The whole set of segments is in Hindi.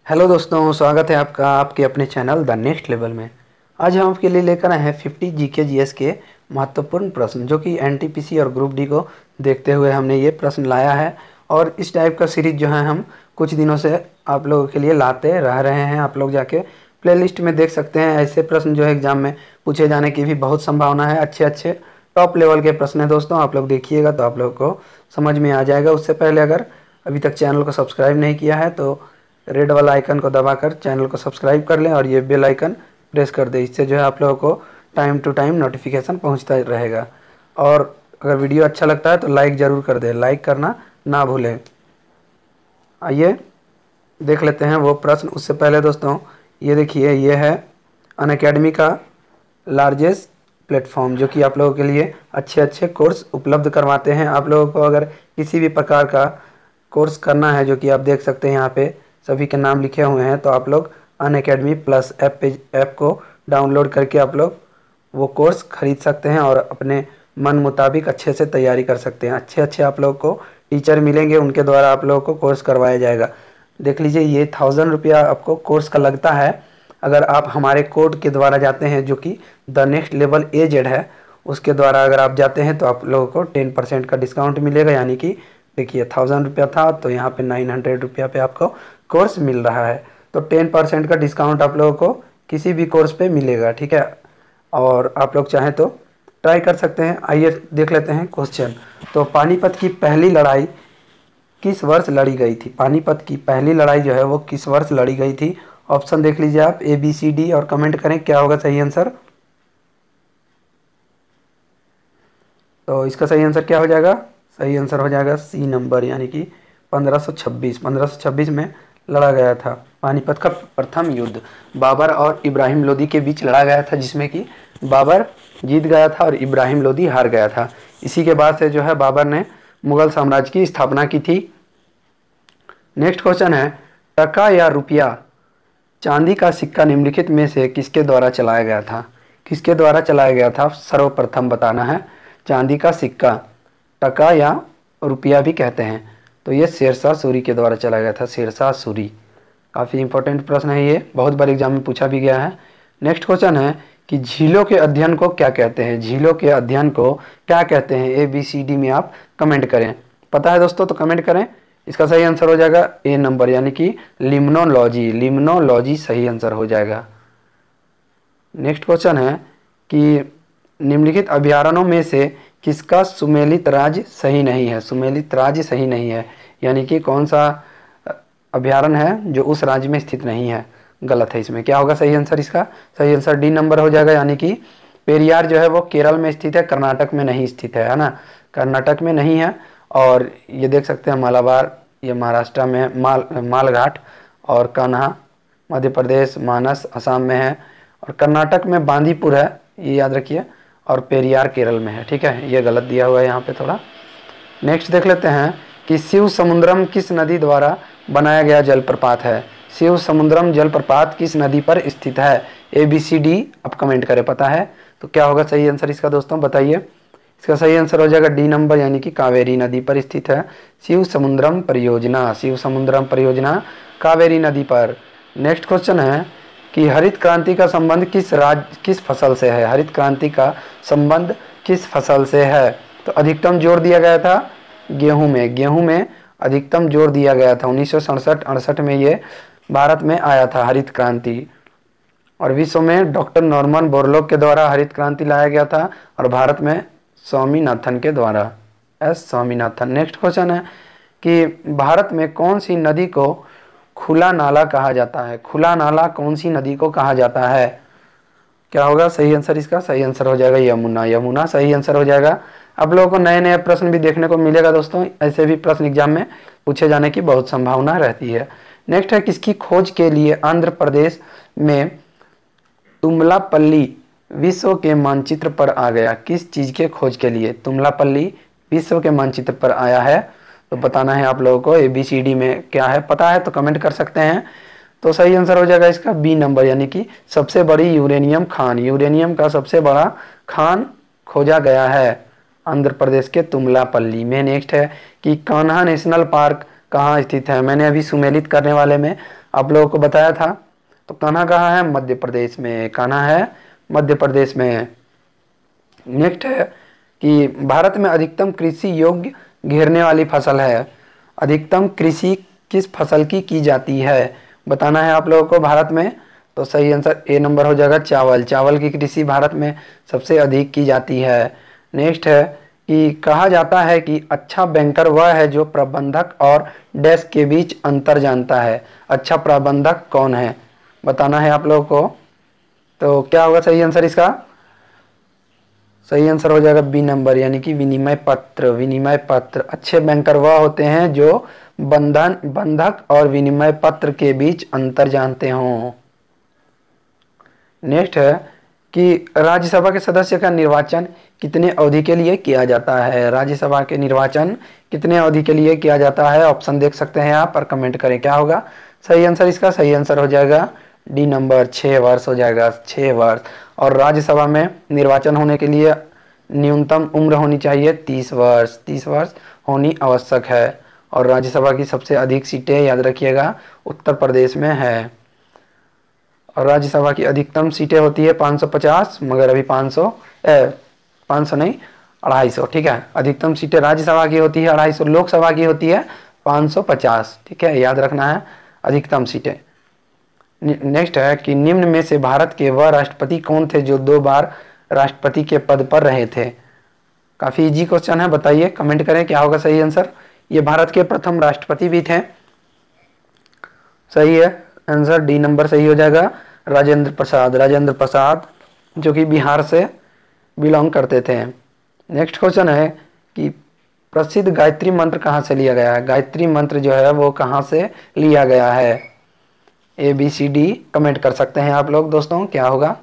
हेलो दोस्तों, स्वागत है आपका आपके अपने चैनल द नेक्स्ट लेवल में। आज हम आपके लिए लेकर आए हैं 50 जीके जीएस के महत्वपूर्ण प्रश्न, जो कि एनटीपीसी और ग्रुप डी को देखते हुए हमने ये प्रश्न लाया है। और इस टाइप का सीरीज जो है हम कुछ दिनों से आप लोगों के लिए लाते रह रहे हैं। आप लोग जाके प्लेलिस्ट में देख सकते हैं। ऐसे प्रश्न जो है एग्जाम में पूछे जाने की भी बहुत संभावना है। अच्छे अच्छे टॉप लेवल के प्रश्न है दोस्तों, आप लोग देखिएगा तो आप लोग को समझ में आ जाएगा। उससे पहले अगर अभी तक चैनल को सब्सक्राइब नहीं किया है तो रेड वाला आइकन को दबाकर चैनल को सब्सक्राइब कर लें और ये बेल आइकन प्रेस कर दें। इससे जो है आप लोगों को टाइम टू टाइम नोटिफिकेशन पहुंचता रहेगा। और अगर वीडियो अच्छा लगता है तो लाइक ज़रूर कर दें, लाइक करना ना भूलें। आइए देख लेते हैं वो प्रश्न। उससे पहले दोस्तों ये देखिए, ये है अनअकैडमी का लार्जेस्ट प्लेटफॉर्म, जो कि आप लोगों के लिए अच्छे अच्छे कोर्स उपलब्ध करवाते हैं। आप लोगों को अगर किसी भी प्रकार का कोर्स करना है, जो कि आप देख सकते हैं यहाँ पे सभी के नाम लिखे हुए हैं, तो आप लोग अनअकैडमी प्लस ऐप को डाउनलोड करके आप लोग वो कोर्स खरीद सकते हैं और अपने मन मुताबिक अच्छे से तैयारी कर सकते हैं। अच्छे अच्छे आप लोग को टीचर मिलेंगे, उनके द्वारा आप लोगों को कोर्स करवाया जाएगा। देख लीजिए, ये 1000 रुपया आपको कोर्स का लगता है। अगर आप हमारे कोड के द्वारा जाते हैं, जो कि द नेक्स्ट लेवल AZ है, उसके द्वारा अगर आप जाते हैं तो आप लोगों को 10% का डिस्काउंट मिलेगा। यानी कि देखिए 1000 रुपया था तो यहाँ पे 900 रुपया पे आपको कोर्स मिल रहा है। तो 10% का डिस्काउंट आप लोगों को किसी भी कोर्स पे मिलेगा, ठीक है। और आप लोग चाहें तो ट्राई कर सकते हैं। आइए देख लेते हैं क्वेश्चन। तो पानीपत की पहली लड़ाई किस वर्ष लड़ी गई थी? पानीपत की पहली लड़ाई जो है वो किस वर्ष लड़ी गई थी? ऑप्शन देख लीजिए आप, ABCD, और कमेंट करें क्या होगा सही आंसर। तो इसका सही आंसर क्या हो जाएगा? सही आंसर हो जाएगा C नंबर, यानी कि 1526 में लड़ा गया था। पानीपत का प्रथम युद्ध बाबर और इब्राहिम लोदी के बीच लड़ा गया था, जिसमें कि बाबर जीत गया था और इब्राहिम लोदी हार गया था। इसी के बाद से जो है बाबर ने मुगल साम्राज्य की स्थापना की थी। नेक्स्ट क्वेश्चन है, टका या रुपया चांदी का सिक्का निम्नलिखित में से किसके द्वारा चलाया गया था? किसके द्वारा चलाया गया था सर्वप्रथम बताना है। चांदी का सिक्का, टका या रुपया भी कहते हैं, तो ये शेरशाह सूरी के द्वारा चलाया गया था। शेरशाह सूरी, काफ़ी इंपॉर्टेंट प्रश्न है ये, बहुत बार एग्जाम में पूछा भी गया है। नेक्स्ट क्वेश्चन है कि झीलों के अध्ययन को क्या कहते हैं? झीलों के अध्ययन को क्या कहते हैं? ABCD में आप कमेंट करें। पता है दोस्तों तो कमेंट करें। इसका सही आंसर हो जाएगा A नंबर, यानी कि लिम्नोलॉजी। लिम्नोलॉजी सही आंसर हो जाएगा। नेक्स्ट क्वेश्चन है कि निम्नलिखित अभ्यारण्यों में से किसका सुमेलित राज्य सही नहीं है? सुमेलित राज्य सही नहीं है, यानी कि कौन सा अभ्यारण्य है जो उस राज्य में स्थित नहीं है? गलत है। इसमें क्या होगा सही आंसर? इसका सही आंसर D नंबर हो जाएगा, यानी कि पेरियार जो है वो केरल में स्थित है, कर्नाटक में नहीं स्थित है ना, कर्नाटक में नहीं है। और ये देख सकते हैं मालाबार, ये महाराष्ट्र में है, मालघाट, और कान्हा मध्य प्रदेश, मानस असम में है, और कर्नाटक में बांदीपुर है, ये याद रखिए, और पेरियार केरल में है। ठीक है, ये गलत दिया हुआ है यहाँ पे थोड़ा। नेक्स्ट देख लेते हैं कि शिव समुद्रम किस नदी द्वारा बनाया गया जलप्रपात है? शिव समुद्रम जलप्रपात किस नदी पर स्थित है? ABCD आप कमेंट करें। पता है तो क्या होगा सही आंसर इसका दोस्तों, बताइए। इसका सही आंसर हो जाएगा D नंबर, यानी कि कावेरी नदी पर स्थित है शिव समुद्रम परियोजना। शिव समुद्रम परियोजना कावेरी नदी पर। नेक्स्ट क्वेश्चन है कि हरित क्रांति का संबंध किस फसल से है? हरित क्रांति का संबंध किस फसल से है? तो अधिकतम जोर दिया गया था गेहूं में। गेहूं में अधिकतम जोर दिया गया था। 1967-68 में ये भारत में आया था हरित क्रांति, और विश्व में डॉक्टर नॉर्मन बोरलॉग के द्वारा हरित क्रांति लाया गया था, और भारत में स्वामीनाथन के द्वारा, S स्वामीनाथन। नेक्स्ट क्वेश्चन है कि भारत में कौन सी नदी को खुला नाला कहा जाता है? खुला नाला कौन सी नदी को कहा जाता है? क्या होगा सही आंसर इसका? सही आंसर हो जाएगा यमुना। यमुना सही आंसर हो जाएगा। आप लोगों को नए नए प्रश्न भी देखने को मिलेगा दोस्तों, ऐसे भी प्रश्न एग्जाम में पूछे जाने की बहुत संभावना रहती है। नेक्स्ट है, किसकी खोज के लिए आंध्र प्रदेश में तुमलापल्ली विश्व के मानचित्र पर आ गया? किस चीज के खोज के लिए तुमलापल्ली विश्व के मानचित्र पर आया है? तो बताना है आप लोगों को। ABCD में क्या है पता है तो कमेंट कर सकते हैं। तो सही आंसर हो जाएगा इसका B नंबर, यानी कि सबसे बड़ी यूरेनियम खान। यूरेनियम का सबसे बड़ा खान खोजा गया है आंध्र प्रदेश के तुमलापल्ली में। नेक्स्ट है कि कान्हा नेशनल पार्क कहाँ स्थित है? मैंने अभी सुमेलित करने वाले में आप लोगों को बताया था। तो कान्हा कहाँ है? मध्य प्रदेश में। कान्हा है मध्य प्रदेश में। नेक्स्ट है कि भारत में अधिकतम कृषि योग्य घेरने वाली फसल है। अधिकतम कृषि किस फसल की जाती है बताना है आप लोगों को भारत में। तो सही आंसर ए नंबर हो जाएगा चावल। चावल की कृषि भारत में सबसे अधिक की जाती है। नेक्स्ट है कि कहा जाता है कि अच्छा बैंकर वह है जो प्रबंधक और डैश के बीच अंतर जानता है। अच्छा प्रबंधक कौन है बताना है आप लोगों को। तो क्या होगा सही आंसर इसका? सही आंसर हो जाएगा बी नंबर, यानी कि विनिमय पत्र। विनिमय पत्र। अच्छे बैंकर वह होते हैं जो बंधक और विनिमय पत्र के बीच अंतर जानते हों। नेक्स्ट है कि राज्यसभा के सदस्य का निर्वाचन कितने अवधि के लिए किया जाता है। राज्यसभा के निर्वाचन कितने अवधि के लिए किया जाता है? ऑप्शन देख सकते हैं आप और कमेंट करें क्या होगा सही आंसर इसका। सही आंसर हो जाएगा डी नंबर, 6 वर्ष हो जाएगा, 6 वर्ष। और राज्यसभा में निर्वाचन होने के लिए न्यूनतम उम्र होनी चाहिए 30 वर्ष। 30 वर्ष होनी आवश्यक है। और राज्यसभा की सबसे अधिक सीटें याद रखिएगा उत्तर प्रदेश में है। और राज्यसभा की अधिकतम सीटें होती है 550, मगर अभी 500 नहीं 250, ठीक है। अधिकतम सीटें राज्यसभा की होती है 250, लोकसभा की होती है 550, ठीक है, याद रखना है अधिकतम सीटें। नेक्स्ट है कि निम्न में से भारत के वह राष्ट्रपति कौन थे जो 2 बार राष्ट्रपति के पद पर रहे थे। काफी इजी क्वेश्चन है, बताइए कमेंट करें क्या होगा सही आंसर। ये भारत के प्रथम राष्ट्रपति भी थे। सही है आंसर डी नंबर सही हो जाएगा राजेंद्र प्रसाद। राजेंद्र प्रसाद जो कि बिहार से बिलोंग करते थे। नेक्स्ट क्वेश्चन है कि प्रसिद्ध गायत्री मंत्र कहाँ से लिया गया है। गायत्री मंत्र जो है वो कहाँ से लिया गया है? ABCD कमेंट कर सकते हैं आप लोग दोस्तों क्या होगा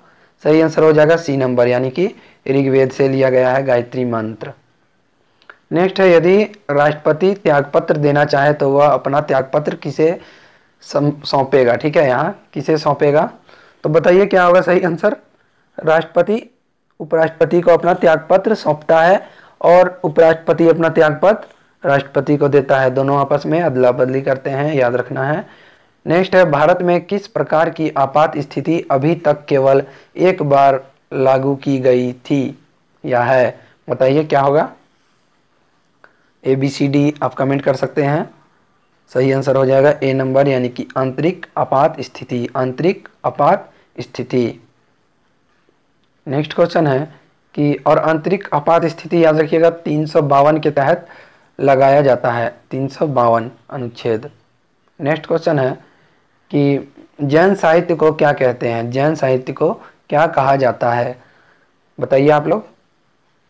सही आंसर हो जाएगा सी नंबर, यानी कि ऋग्वेद से लिया गया है गायत्री मंत्र। नेक्स्ट है यदि राष्ट्रपति त्यागपत्र देना चाहे तो वह अपना त्यागपत्र किसे सौंपेगा। ठीक है, यहाँ किसे सौंपेगा तो बताइए क्या होगा सही आंसर। राष्ट्रपति उपराष्ट्रपति को अपना त्यागपत्र सौंपता है और उपराष्ट्रपति अपना त्यागपत्र राष्ट्रपति को देता है। दोनों आपस में अदला बदली करते हैं, याद रखना है। नेक्स्ट है भारत में किस प्रकार की आपात स्थिति अभी तक केवल एक बार लागू की गई थी या है, बताइए क्या होगा। ABCD आप कमेंट कर सकते हैं। सही आंसर हो जाएगा ए नंबर, यानी कि आंतरिक आपात स्थिति। आंतरिक आपात स्थिति। नेक्स्ट क्वेश्चन है कि और आंतरिक आपात स्थिति याद रखिएगा 352 के तहत लगाया जाता है। 352 अनुच्छेद। नेक्स्ट क्वेश्चन है कि जैन साहित्य को क्या कहते हैं। जैन साहित्य को क्या कहा जाता है, बताइए आप लोग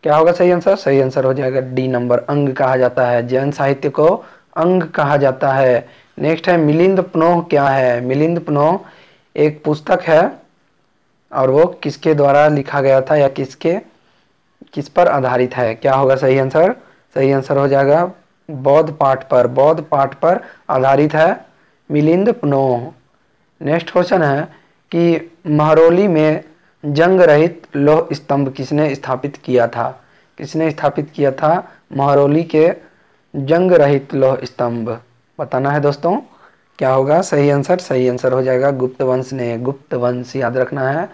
क्या होगा सही आंसर। सही आंसर हो जाएगा डी नंबर, अंग कहा जाता है। जैन साहित्य को अंग कहा जाता है। नेक्स्ट है मिलिंद पनोह क्या है। मिलिंद पनोह एक पुस्तक है और वो किसके द्वारा लिखा गया था या किस पर आधारित है, क्या होगा सही आंसर। सही आंसर हो जाएगा बौद्ध पाठ पर। बौद्ध पाठ पर आधारित है मिलिंद पनोह। नेक्स्ट क्वेश्चन है कि महरौली में जंग रहित लौह स्तंभ किसने स्थापित किया था। किसने स्थापित किया था महरौली के जंग रहित लौह स्तंभ, बताना है दोस्तों क्या होगा सही आंसर। सही आंसर हो जाएगा गुप्त वंश ने। गुप्त वंश याद रखना है,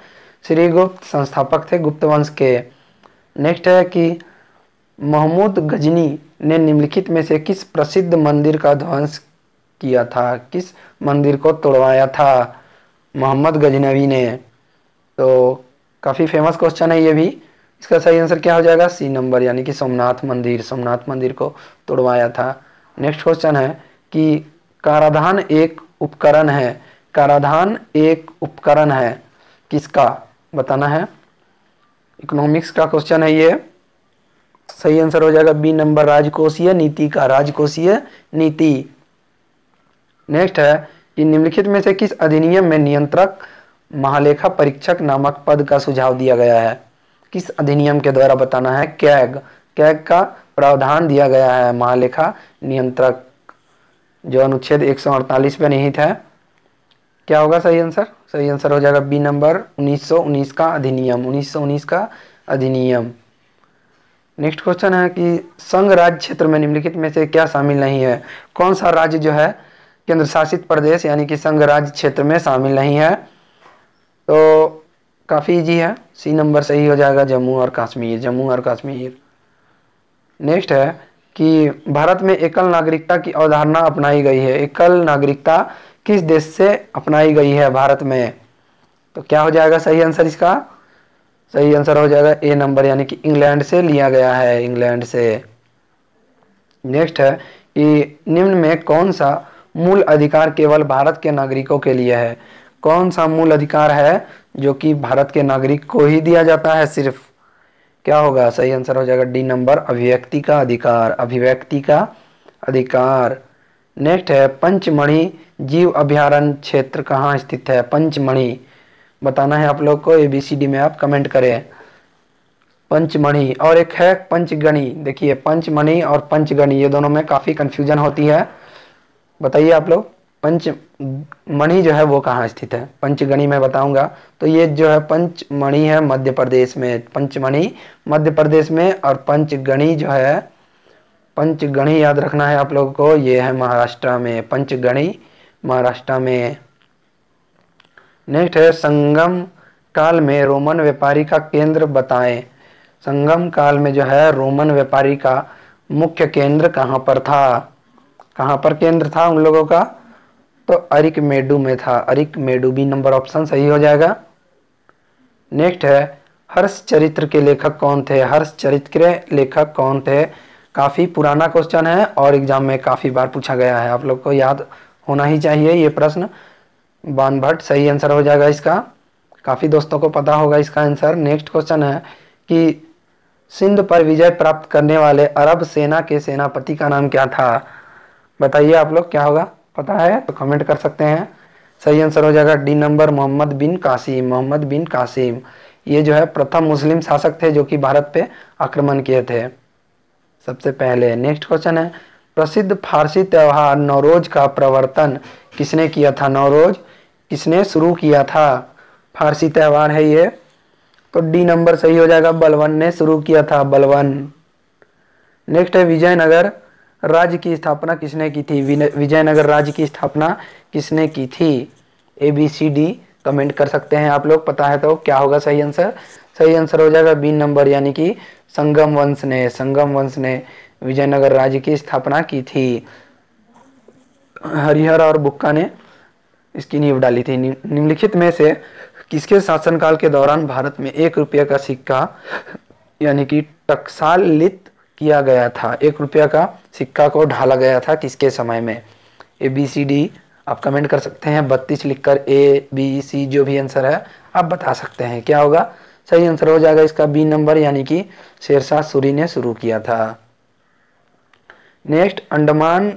श्री गुप्त संस्थापक थे गुप्त वंश के। नेक्स्ट है कि महमूद गजनी ने निम्नलिखित में से किस प्रसिद्ध मंदिर का ध्वंस किया था। किस मंदिर को तोड़वाया था मोहम्मद गजनवी ने। तो काफ़ी फेमस क्वेश्चन है ये भी। इसका सही आंसर क्या हो जाएगा सी नंबर, यानी कि सोमनाथ मंदिर। सोमनाथ मंदिर को तोड़वाया था। नेक्स्ट क्वेश्चन है कि कराधान एक उपकरण है। कराधान एक उपकरण है किसका, बताना है। इकोनॉमिक्स का क्वेश्चन है ये। सही आंसर हो जाएगा बी नंबर, राजकोषीय नीति का। राजकोषीय नीति। नेक्स्ट है कि निम्नलिखित में से किस अधिनियम में नियंत्रक महालेखा परीक्षक नामक पद का सुझाव दिया गया है। किस अधिनियम के द्वारा, बताना है। कैग का प्रावधान दिया गया है महालेखा नियंत्रक, जो अनुच्छेद 148 पे निहित है। क्या होगा सही आंसर। सही आंसर हो जाएगा बी नंबर, 1919 का अधिनियम। 1919 का अधिनियम। नेक्स्ट क्वेश्चन है कि संघ राज्य क्षेत्र में निम्नलिखित में से क्या शामिल नहीं है। कौन सा राज्य जो है केंद्र शासित प्रदेश यानी कि संघ राज्य क्षेत्र में शामिल नहीं है। तो काफ़ी इजी है, सी नंबर सही हो जाएगा, जम्मू और कश्मीर, जम्मू और कश्मीर। नेक्स्ट है कि भारत में एकल नागरिकता की अवधारणा अपनाई गई है। एकल नागरिकता किस देश से अपनाई गई है भारत में? तो क्या हो जाएगा सही आंसर इसका? सही आंसर हो जाएगा ए नंबर, यानी कि इंग्लैंड से लिया गया है, इंग्लैंड से। नेक्स्ट है कि निम्न में कौन सा मूल अधिकार केवल भारत के नागरिकों के लिए है? कौन सा मूल अधिकार है जो कि भारत के नागरिक को ही दिया जाता है सिर्फ? क्या होगा सही आंसर? हो जाएगा डी नंबर, अभिव्यक्ति का अधिकार, अभिव्यक्ति का अधिकार। नेक्स्ट है पंचमढ़ी जीव अभयारण्य क्षेत्र कहाँ स्थित है? पंचमढ़ी बताना है आप लोग को, ABCD में आप कमेंट करें। पंचमढ़ी, और एक है पंचगणी। देखिए पंचमढ़ी और पंचगणी ये दोनों में काफ़ी कंफ्यूजन होती है, बताइए आप लोग। पंचमढ़ी जो है वो कहाँ स्थित है? पंचगणी में बताऊंगा। तो ये जो है पंचमढ़ी है मध्य प्रदेश में, पंचमढ़ी मध्य प्रदेश में, और पंचगणी जो है, पंचगणी याद रखना है आप लोगों को, ये है महाराष्ट्र में, पंचगणी महाराष्ट्र में। नेक्स्ट है संगम काल में रोमन व्यापारी का केंद्र बताएं। संगम काल में जो है रोमन व्यापारी का मुख्य केंद्र कहाँ पर था? कहाँ पर केंद्र था उन लोगों का? तो अरिकमेडु में था, अरिकमेडु, बी नंबर ऑप्शन सही हो जाएगा। नेक्स्ट है हर्ष चरित्र के लेखक कौन थे? हर्ष चरित्र के लेखक कौन थे? काफ़ी पुराना क्वेश्चन है और एग्जाम में काफ़ी बार पूछा गया है, आप लोग को याद होना ही चाहिए ये प्रश्न। बाणभट्ट सही आंसर हो जाएगा इसका, काफ़ी दोस्तों को पता होगा इसका आंसर। नेक्स्ट क्वेश्चन है कि सिंध पर विजय प्राप्त करने वाले अरब सेना के सेनापति का नाम क्या था? बताइए आप लोग, क्या होगा? पता है तो कमेंट कर सकते हैं। सही आंसर हो जाएगा डी नंबर, मोहम्मद बिन कासिम, मोहम्मद बिन कासिम। ये जो है प्रथम मुस्लिम शासक थे जो कि भारत पे आक्रमण किए थे सबसे पहले। नेक्स्ट क्वेश्चन है प्रसिद्ध फारसी त्यौहार नौरोज का प्रवर्तन किसने किया था? नौरोज किसने शुरू किया था? फारसी त्यौहार है ये, तो डी नंबर सही हो जाएगा, बलबन ने शुरू किया था, बलबन। नेक्स्ट है विजयनगर राज्य की स्थापना किसने की थी? विजयनगर राज्य की स्थापना किसने की थी? ABCD कमेंट कर सकते हैं आप लोग, पता है तो क्या होगा सही आंसर? सही आंसर हो जाएगा बी नंबर, यानी कि संगम वंश ने, संगम वंश ने विजयनगर राज्य की स्थापना की थी। हरिहर और बुक्का ने इसकी नींव डाली थी। निम्नलिखित में से किसके शासनकाल के दौरान भारत में 1 रुपये का सिक्का यानी कि टकसालित किया गया था? 1 रुपया का सिक्का को ढाला गया था किसके समय में? ABCD आप कमेंट कर सकते हैं 32 लिखकर, ABC जो भी आंसर है आप बता सकते हैं। क्या होगा सही आंसर? हो जाएगा इसका बी नंबर, यानी कि शेरशाह सूरी ने शुरू किया था। नेक्स्ट अंडमान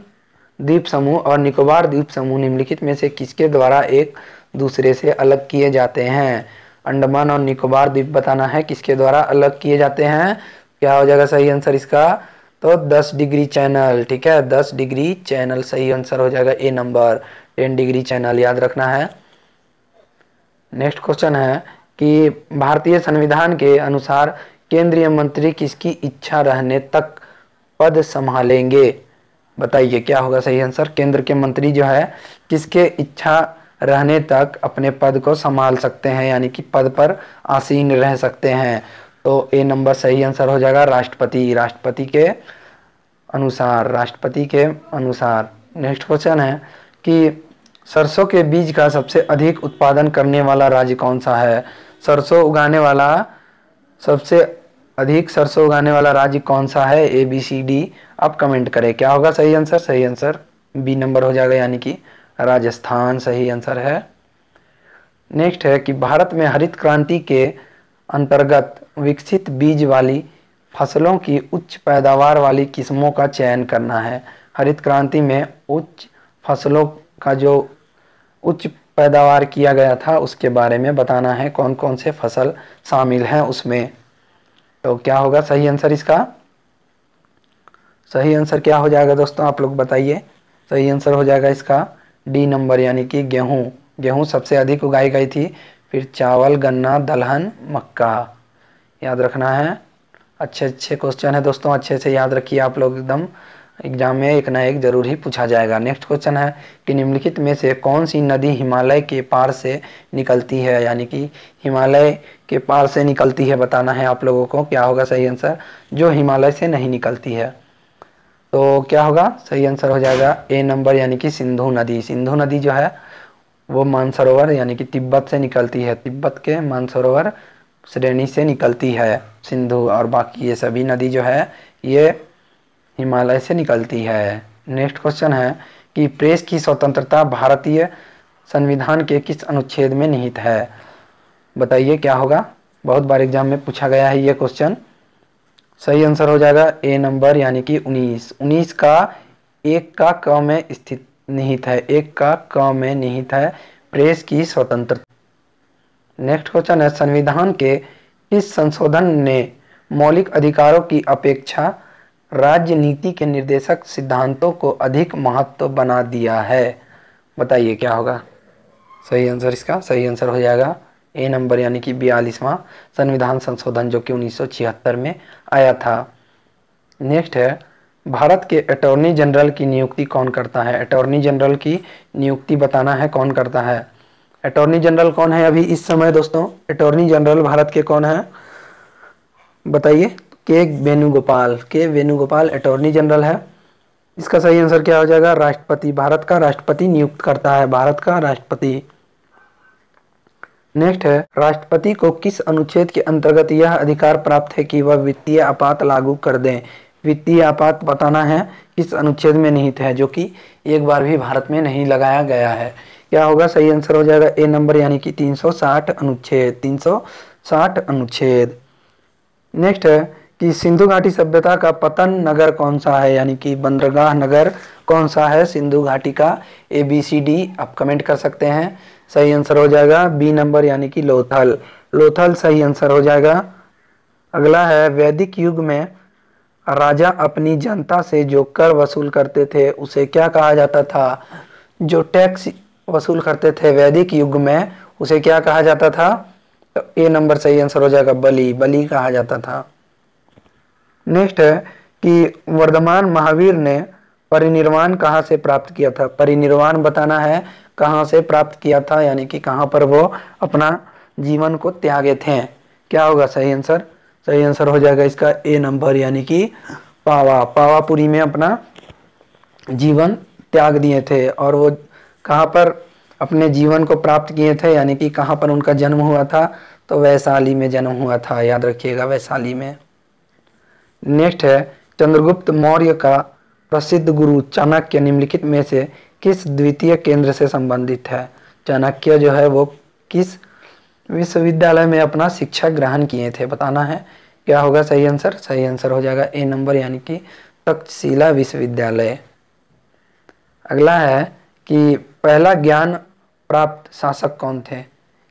द्वीप समूह और निकोबार द्वीप समूह निम्नलिखित में से किसके द्वारा एक दूसरे से अलग किए जाते हैं? अंडमान और निकोबार द्वीप बताना है किसके द्वारा अलग किए जाते हैं। क्या हो जाएगा सही आंसर इसका? तो 10 डिग्री चैनल, ठीक है, 10 डिग्री चैनल सही आंसर हो जाएगा ए नंबर, 10 डिग्री चैनल याद रखना है। नेक्स्ट क्वेश्चन है कि भारतीय संविधान के अनुसार केंद्रीय मंत्री किसकी इच्छा रहने तक पद संभालेंगे? बताइए क्या होगा सही आंसर? केंद्र के मंत्री जो है किसके इच्छा रहने तक अपने पद को संभाल सकते हैं, यानी कि पद पर आसीन रह सकते हैं? तो ए नंबर सही आंसर हो जाएगा, राष्ट्रपति, राष्ट्रपति के अनुसार, राष्ट्रपति के अनुसार। नेक्स्ट क्वेश्चन है कि सरसों के बीज का सबसे अधिक उत्पादन करने वाला राज्य कौन सा है? सरसों उगाने वाला, सबसे अधिक सरसों उगाने वाला राज्य कौन सा है? ABCD आप कमेंट करें। क्या होगा सही आंसर? सही आंसर बी नंबर हो जाएगा, यानी कि राजस्थान सही आंसर है। नेक्स्ट है कि भारत में हरित क्रांति के अंतर्गत विकसित बीज वाली फसलों की उच्च पैदावार वाली किस्मों का चयन करना है। हरित क्रांति में उच्च फसलों का जो उच्च पैदावार किया गया था उसके बारे में बताना है, कौन कौन से फसल शामिल हैं उसमें। तो क्या होगा सही आंसर इसका? सही आंसर क्या हो जाएगा दोस्तों, आप लोग बताइए। सही आंसर हो जाएगा इसका डी नंबर, यानी कि गेहूं। गेहूं सबसे अधिक उगाई गई थी, फिर चावल, गन्ना, दलहन, मक्का याद रखना है। अच्छे अच्छे क्वेश्चन है दोस्तों, अच्छे से याद रखिए आप लोग एकदम। एग्जाम में एक ना एक जरूर ही पूछा जाएगा। नेक्स्ट क्वेश्चन है कि निम्नलिखित में से कौन सी नदी हिमालय के पार से निकलती है, यानी कि हिमालय के पार से निकलती है, बताना है आप लोगों को। क्या होगा सही आंसर? जो हिमालय से नहीं निकलती है। तो क्या होगा सही आंसर? हो जाएगा ए नंबर, यानी कि सिंधु नदी। सिंधु नदी जो है वो मानसरोवर यानी कि तिब्बत से निकलती है, तिब्बत के मानसरोवर श्रेणी से निकलती है सिंधु, और बाकी ये सभी नदी जो है ये हिमालय से निकलती है। नेक्स्ट क्वेश्चन है कि प्रेस की स्वतंत्रता भारतीय संविधान के किस अनुच्छेद में निहित है? बताइए क्या होगा? बहुत बार एग्जाम में पूछा गया है ये क्वेश्चन। सही आंसर हो जाएगा ए नंबर, यानी कि 19। 19 का एक का क में स्थित निहित है, एक का क में निहित है प्रेस की स्वतंत्रता। नेक्स्ट क्वेश्चन है संविधान के किस संशोधन ने मौलिक अधिकारों की अपेक्षा राजनीति के निर्देशक सिद्धांतों को अधिक महत्व बना दिया है? बताइए क्या होगा सही आंसर इसका? सही आंसर हो जाएगा ए नंबर, यानी कि 42वां संविधान संशोधन जो कि 1976 में आया था। नेक्स्ट है भारत के अटॉर्नी जनरल की नियुक्ति कौन करता है? अटॉर्नी जनरल की नियुक्ति बताना है कौन करता है। अटॉर्नी जनरल कौन है अभी इस समय दोस्तों? अटॉर्नी जनरल भारत के कौन है बताइए? के वेणुगोपाल। के वेणुगोपाल अटॉर्नी जनरल है। इसका सही आंसर क्या हो जाएगा? राष्ट्रपति। भारत का राष्ट्रपति नियुक्त करता है, भारत का राष्ट्रपति। नेक्स्ट है राष्ट्रपति को किस अनुच्छेद के अंतर्गत यह अधिकार प्राप्त है कि वह वित्तीय आपात लागू कर दें? वित्तीय आपात बताना है किस अनुच्छेद में निहित है, जो कि एक बार भी भारत में नहीं लगाया गया है। क्या होगा सही आंसर? हो जाएगा ए नंबर, यानी कि 360 अनुच्छेद। 360 अनुच्छेद। नेक्स्ट है कि सिंधु घाटी सभ्यता का पतन नगर कौन सा है, यानी कि बंदरगाह नगर कौन सा है सिंधु घाटी का? ABCD आप कमेंट कर सकते हैं। सही आंसर हो जाएगा बी नंबर, यानी कि लोथल। लोथल सही आंसर हो जाएगा। अगला है वैदिक युग में राजा अपनी जनता से जो कर वसूल करते थे उसे क्या कहा जाता था? जो टैक्स वसूल करते थे वैदिक युग में उसे क्या कहा जाता था? तो ए नंबर सही आंसर हो जाएगा बलि। बलि कहा जाता था। नेक्स्ट है कि वर्धमान महावीर ने परिनिर्वाण कहाँ से प्राप्त किया था? परिनिर्वाण बताना है कहाँ से प्राप्त किया था, यानी कि कहाँ पर वो अपना जीवन को त्यागे थे। क्या होगा सही आंसर? सही आंसर हो जाएगा इसका ए नंबर, यानी कि पावापुरी में अपना जीवन त्याग दिए थे। और वो कहाँ पर अपने जीवन को प्राप्त किए थे, यानी कि कहाँ पर उनका जन्म हुआ था? तो वैशाली में जन्म हुआ था, याद रखिएगा वैशाली में। नेक्स्ट है चंद्रगुप्त मौर्य का प्रसिद्ध गुरु चाणक्य निम्नलिखित में से किस द्वितीय केंद्र से संबंधित है? चाणक्य जो है वो किस विश्वविद्यालय में अपना शिक्षा ग्रहण किए थे बताना है। क्या होगा सही आंसर? सही आंसर हो जाएगा ए नंबर, यानी कि तक्षशिला विश्वविद्यालय। अगला है कि पहला ज्ञान प्राप्त शासक कौन थे?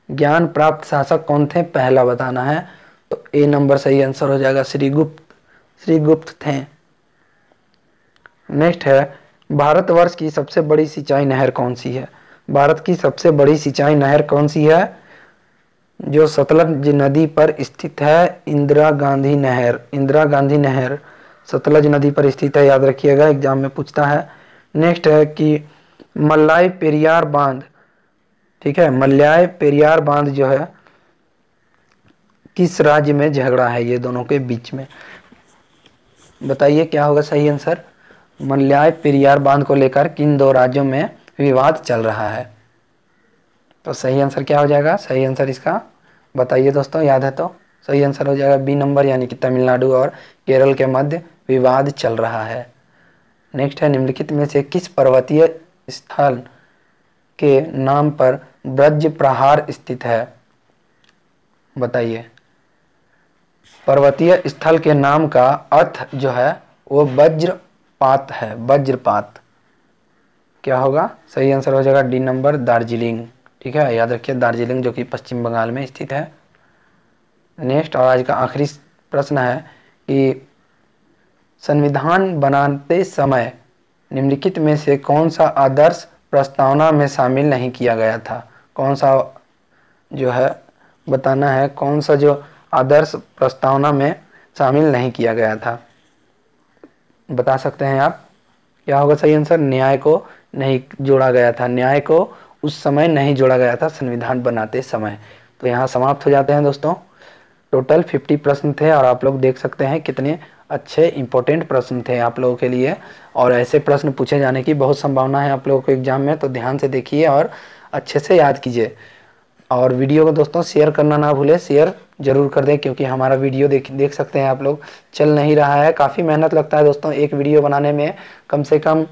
ज्ञान प्राप्त शासक कौन थे पहला बताना है। तो ए नंबर सही आंसर हो जाएगा श्रीगुप्त। श्रीगुप्त थे। नेक्स्ट है भारतवर्ष की सबसे बड़ी सिंचाई नहर कौन सी है? भारत की सबसे बड़ी सिंचाई नहर कौन सी है? जो सतलज नदी पर स्थित है, इंदिरा गांधी नहर। इंदिरा गांधी नहर सतलज नदी पर स्थित है, याद रखिएगा एग्जाम में पूछता है। नेक्स्ट है कि मल्लाई पेरियार बांध, ठीक है, मल्लाई पेरियार बांध जो है किस राज्य में झगड़ा है ये दोनों के बीच में? बताइए क्या होगा सही आंसर? मल्लाई पेरियार बांध को लेकर किन दो राज्यों में विवाद चल रहा है? तो सही आंसर क्या हो जाएगा? सही आंसर इसका बताइए दोस्तों, याद है तो? सही आंसर हो जाएगा बी नंबर, यानी कि तमिलनाडु और केरल के मध्य विवाद चल रहा है। नेक्स्ट है निम्नलिखित में से किस पर्वतीय स्थल के नाम पर ब्रज प्रहार स्थित है? बताइए। पर्वतीय स्थल के नाम का अर्थ जो है वो वज्रपात है, वज्रपात। क्या होगा सही आंसर? हो जाएगा डी नंबर, दार्जिलिंग। ठीक है, याद रखिए दार्जिलिंग जो कि पश्चिम बंगाल में स्थित है। नेक्स्ट और आज का आखिरी प्रश्न है कि संविधान बनाते समय निम्नलिखित में से कौन सा आदर्श प्रस्तावना में शामिल नहीं किया गया था? कौन सा जो है बताना है, कौन सा जो आदर्श प्रस्तावना में शामिल नहीं किया गया था? बता सकते हैं आप। क्या होगा सही आंसर? न्याय को नहीं जोड़ा गया था, न्याय को उस समय नहीं जोड़ा गया था संविधान बनाते समय। तो यहाँ समाप्त हो जाते हैं दोस्तों। टोटल 50 प्रश्न थे और आप लोग देख सकते हैं कितने अच्छे इंपॉर्टेंट प्रश्न थे आप लोगों के लिए, और ऐसे प्रश्न पूछे जाने की बहुत संभावना है आप लोगों को एग्जाम में। तो ध्यान से देखिए और अच्छे से याद कीजिए। और वीडियो को दोस्तों शेयर करना ना भूलें, शेयर जरूर कर दें, क्योंकि हमारा वीडियो देख सकते हैं आप लोग चल नहीं रहा है। काफ़ी मेहनत लगता है दोस्तों एक वीडियो बनाने में, कम से कम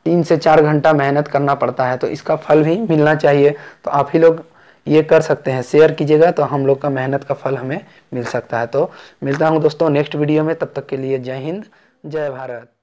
3 से 4 घंटा मेहनत करना पड़ता है, तो इसका फल भी मिलना चाहिए। तो आप ही लोग ये कर सकते हैं, शेयर कीजिएगा तो हम लोग का मेहनत का फल हमें मिल सकता है। तो मिलता हूँ दोस्तों नेक्स्ट वीडियो में, तब तक के लिए जय हिंद, जय भारत।